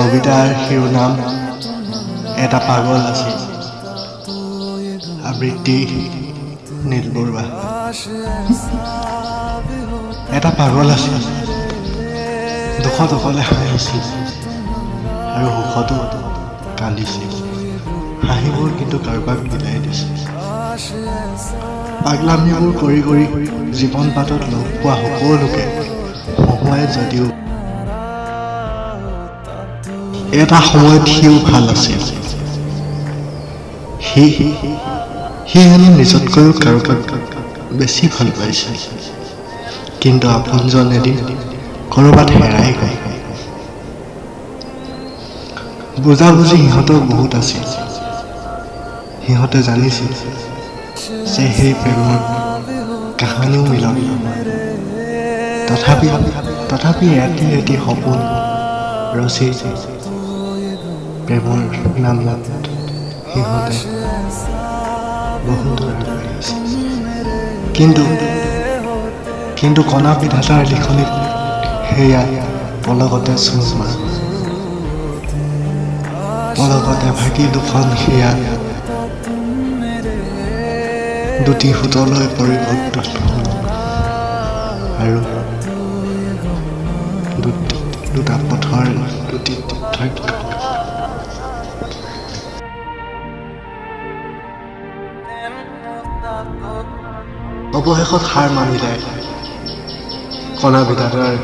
কবিতাৰ শিৰোনাম এটা পাগল আছিল। আবৃত্তি নীল বৰুৱা। এটা পাগল আছিল, দুখত অকলে হাঁহিছিল আৰু সুখতো কান্দিছিল। হাঁহিবোৰ কিন্তু কাৰোবাক বিলাই দিছিল। পাগলামিবোৰ কৰি কৰি জীৱন বাটত লগ পোৱা সকলোকে হহুৱাই যদিও এটা সময়ত সিও ভাল আছিল। সি হেনো নিজতকৈও কাৰোবাক বেছি ভাল পাইছিল, কিন্তু আপোনজন এদিন ক'ৰবাত হেৰাই গ'ল। বুজাবুজি সিহঁতৰ বহুত আছিল। সিহঁতে জানিছিল যে সেই প্ৰেমৰ কাহানিও মিলনি নহয়। তথাপি ৰাতি ৰাতি সপোন ৰচি প্ৰেমৰ নামত সিহঁতে বহু দূৰ আগুৱাই আছিল। কিন্তু কণা বিধাতাৰ লিখনিত সেয়া পলকতে চুমা, পলকতে ভাগি দুখন সেয়া দুটি সোঁতলৈ পৰিৱৰ্তন হ'ল আৰু দুটা পথৰ দুটি পাৰ্থক্য। অৱশেষত হাৰ মানিলে কণা বিধাতাৰ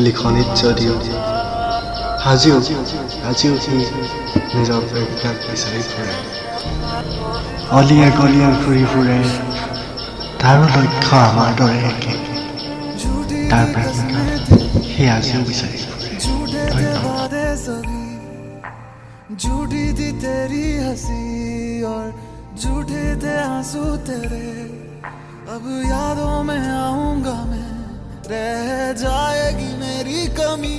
লিখনিত, যদিও আজিও সি নিজৰ প্ৰেমিকাক বিচাৰি ফুৰে। অলিয়ে গলিয়ে ঘূৰি ফুৰে, তাৰো লক্ষ্য আমাৰ দৰে একে। তাৰ প্ৰেমিকা সি আজিও বিচাৰি ফুৰে। ধন্যবাদ। झूठी थी तेरी हंसी और झूठे थे आंसू तेरे, अब यादों में आऊंगा मैं, रह जाएगी मेरी कमी।